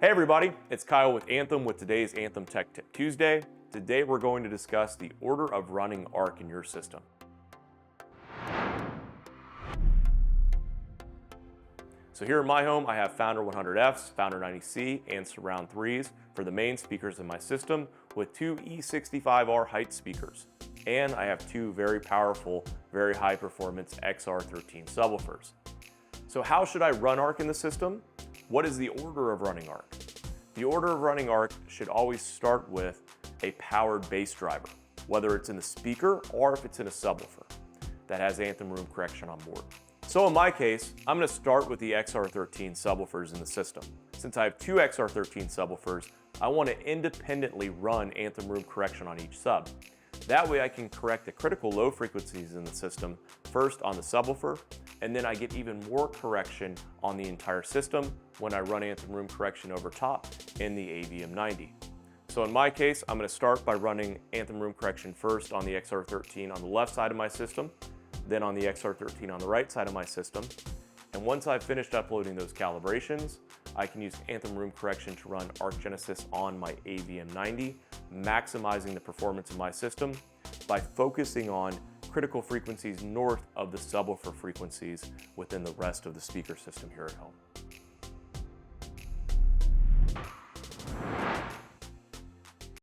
Hey everybody, it's Kyle with Anthem with today's Anthem Tech Tip Tuesday. Today we're going to discuss the order of running arc in your system. So here in my home, I have Founder 100Fs, Founder 90C, and Surround 3s for the main speakers in my system with two E65R height speakers. And I have two very powerful, very high performance XR13 subwoofers. So how should I run arc in the system? What is the order of running arc? The order of running arc should always start with a powered bass driver, whether it's in the speaker or if it's in a subwoofer that has Anthem room correction on board. So in my case, I'm going to start with the XR13 subwoofers in the system. Since I have two XR13 subwoofers, I want to independently run Anthem room correction on each sub. That way I can correct the critical low frequencies in the system first on the subwoofer, and then I get even more correction on the entire system when I run Anthem room correction over top in the AVM90. So in my case, I'm going to start by running Anthem room correction first on the XR13 on the left side of my system, then on the XR13 on the right side of my system. And once I've finished uploading those calibrations, I can use Anthem room correction to run Arc Genesis on my AVM90, maximizing the performance of my system by focusing on critical frequencies north of the subwoofer frequencies within the rest of the speaker system here at home.